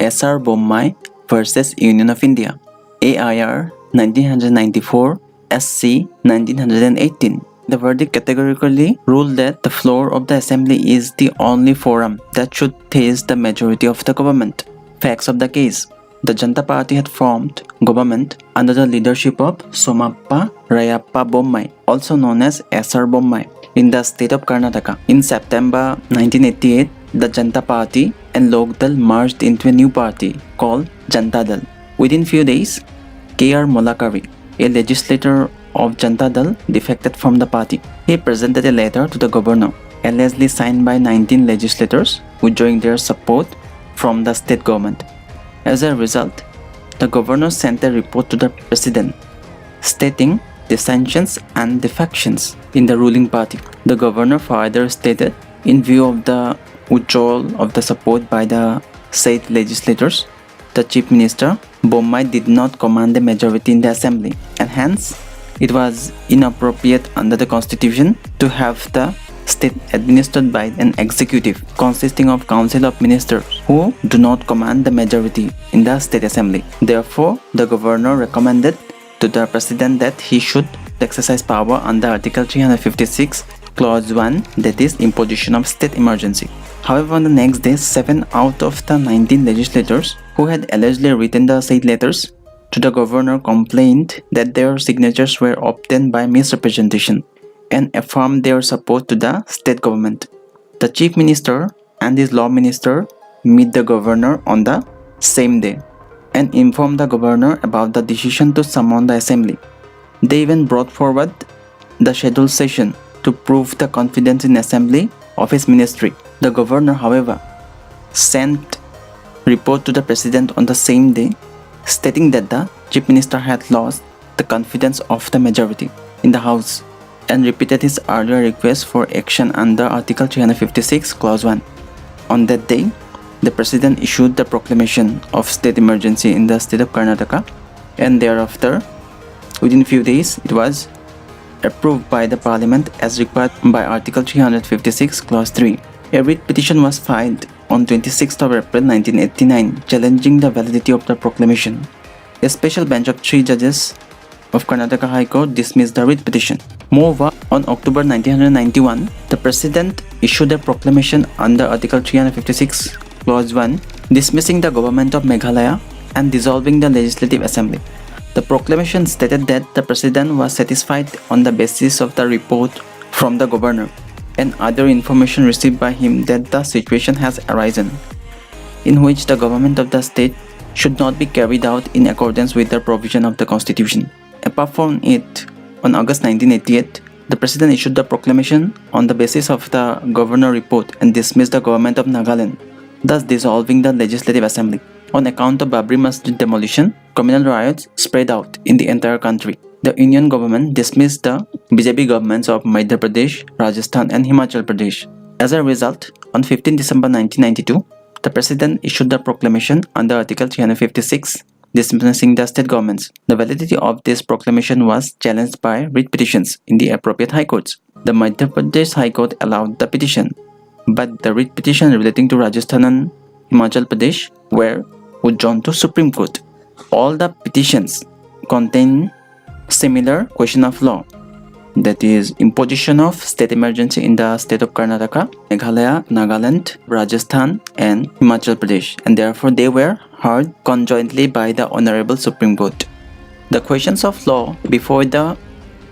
S.R. Bommai versus Union of India, AIR 1994, SC 1918. The verdict categorically ruled that the floor of the assembly is the only forum that should face the majority of the government. Facts of the case. The Janata Party had formed government under the leadership of Somappa Rayappa Bommai, also known as S.R. Bommai, in the state of Karnataka. In September 1988, the Janata Party and Lokdal merged into a new party called Janata Dal. Within few days, K.R. Molakari, a legislator of Janata Dal, defected from the party. He presented a letter to the governor, allegedly signed by 19 legislators, withdrawing their support from the state government. As a result, the governor sent a report to the president, stating dissensions and defections in the ruling party. The governor further stated, in view of the withdrawal of the support by the said legislators, the chief minister, Bommai, did not command a majority in the assembly, and hence it was inappropriate under the constitution to have the state administered by an executive consisting of council of ministers who do not command the majority in the state assembly. Therefore, the governor recommended to the president that he should exercise power under Article 356, Clause 1, that is, imposition of state emergency. However, on the next day, 7 out of the 19 legislators who had allegedly written the said letters to the governor complained that their signatures were obtained by misrepresentation and affirmed their support to the state government. The chief minister and his law minister meet the governor on the same day and informed the governor about the decision to summon the assembly. They even brought forward the scheduled session to prove the confidence in assembly of his ministry. The governor, however, sent report to the president on the same day, stating that the chief minister had lost the confidence of the majority in the house and repeated his earlier request for action under Article 356, Clause 1. On that day, the president issued the proclamation of state emergency in the state of Karnataka, and thereafter, within few days, it was approved by the parliament as required by Article 356, Clause 3. A writ petition was filed on 26th of April 1989, challenging the validity of the proclamation. A special bench of 3 judges of Karnataka High Court dismissed the writ petition. Moreover, on October 1991, the President issued a proclamation under Article 356, Clause 1, dismissing the government of Meghalaya and dissolving the Legislative Assembly. The proclamation stated that the President was satisfied on the basis of the report from the Governor and other information received by him that the situation has arisen, in which the government of the state should not be carried out in accordance with the provision of the Constitution. Apart from it, on August 1988, the President issued the proclamation on the basis of the Governor report and dismissed the government of Nagaland, thus dissolving the Legislative Assembly. On account of Babri Masjid demolition, communal riots spread out in the entire country. The Union government dismissed the BJP governments of Madhya Pradesh, Rajasthan and Himachal Pradesh. As a result, on 15 December 1992, the President issued the proclamation under Article 356, dismissing the state governments. The validity of this proclamation was challenged by writ petitions in the appropriate high courts. The Madhya Pradesh High Court allowed the petition, but the writ petition relating to Rajasthan and Himachal Pradesh were withdrawn to Supreme Court. All the petitions contain similar question of law, that is, imposition of state emergency in the state of Karnataka, Meghalaya, Nagaland, Rajasthan and Himachal Pradesh, and therefore they were heard conjointly by the Honorable Supreme Court. The questions of law before the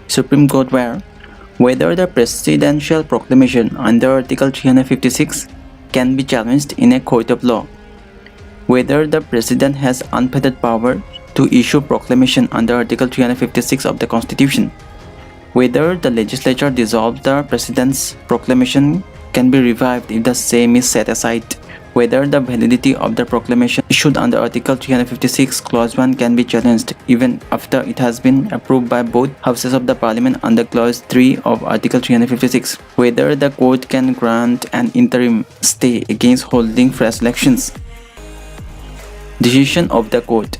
Supreme Court were whether the presidential proclamation under Article 356 can be challenged in a court of law, whether the President has unfettered power to issue proclamation under Article 356 of the Constitution, whether the legislature dissolved the President's proclamation can be revived if the same is set aside, whether the validity of the proclamation issued under Article 356 Clause 1 can be challenged even after it has been approved by both houses of the Parliament under Clause 3 of Article 356, whether the court can grant an interim stay against holding fresh elections. Decision of the court.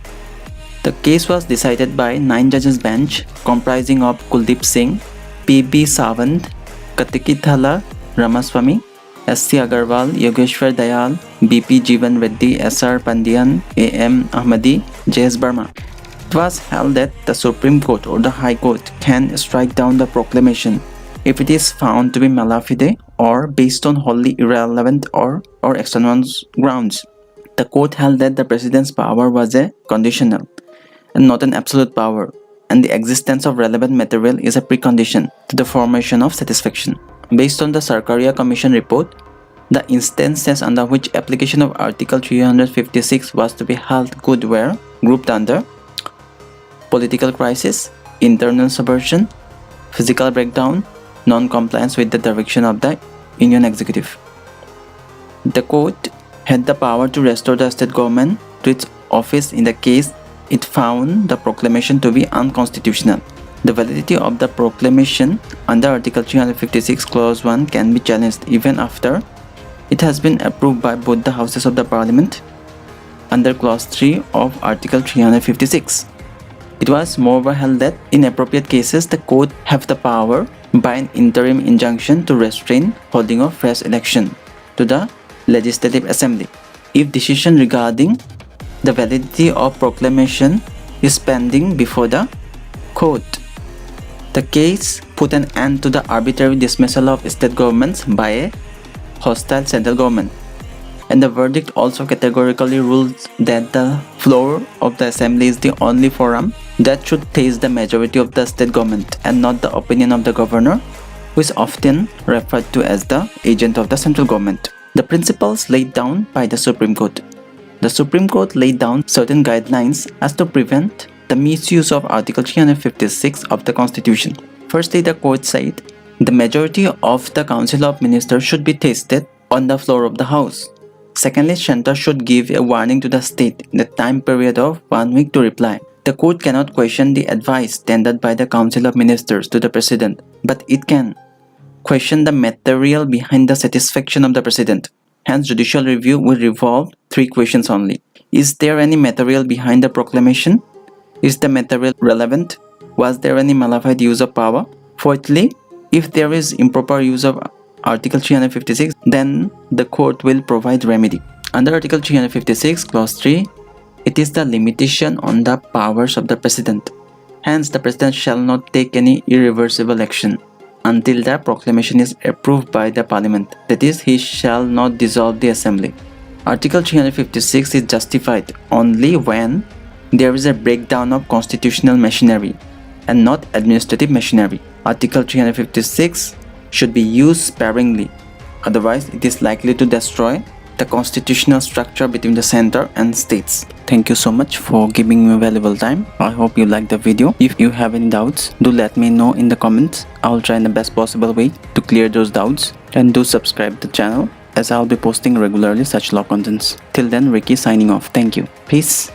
The case was decided by 9 judges bench comprising of Kuldeep Singh, P.B. Sawant, Katikithala Ramaswamy, S.C. Agarwal, Yogeshwar Dayal, B.P. Jeevan Reddy, S.R. Pandian, A.M. Ahmadi, J.S. Burma. It was held that the Supreme Court or the High Court can strike down the proclamation if it is found to be malafide or based on wholly irrelevant or extraneous grounds. The court held that the president's power was a conditional and not an absolute power, and the existence of relevant material is a precondition to the formation of satisfaction. Based on the Sarkaria Commission report, the instances under which application of Article 356 was to be held good were grouped under political crisis, internal subversion, physical breakdown, non-compliance with the direction of the Union Executive. The court had the power to restore the state government to its office in the case it found the proclamation to be unconstitutional. The validity of the proclamation under Article 356 Clause 1 can be challenged even after it has been approved by both the houses of the Parliament under Clause 3 of Article 356. It was moreover held that in appropriate cases the court have the power by an interim injunction to restrain holding of fresh election to the Legislative Assembly if decision regarding the validity of proclamation is pending before the court. The case put an end to the arbitrary dismissal of state governments by a hostile central government, and the verdict also categorically ruled that the floor of the assembly is the only forum that should taste the majority of the state government and not the opinion of the governor, who is often referred to as the agent of the central government. The principles laid down by the Supreme Court. The Supreme Court laid down certain guidelines as to prevent the misuse of Article 356 of the Constitution. Firstly, the court said the majority of the Council of Ministers should be tested on the floor of the House. Secondly, Centre should give a warning to the state in the time period of 1 week to reply. The court cannot question the advice tendered by the Council of Ministers to the President, but it can question the material behind the satisfaction of the President. Hence, judicial review will revolve 3 questions only. Is there any material behind the proclamation? Is the material relevant? Was there any malified use of power? Fourthly, if there is improper use of Article 356, then the court will provide remedy. Under Article 356, Clause 3, it is the limitation on the powers of the President. Hence, the President shall not take any irreversible action until the proclamation is approved by the Parliament. That is, he shall not dissolve the Assembly. Article 356 is justified only when there is a breakdown of constitutional machinery and not administrative machinery. Article 356 should be used sparingly, otherwise it is likely to destroy the constitutional structure between the center and states. Thank you so much for giving me valuable time. I hope you liked the video. If you have any doubts, do let me know in the comments. I will try in the best possible way to clear those doubts, and do subscribe to the channel as I will be posting regularly such law contents. Till then, Ricky signing off. Thank you. Peace.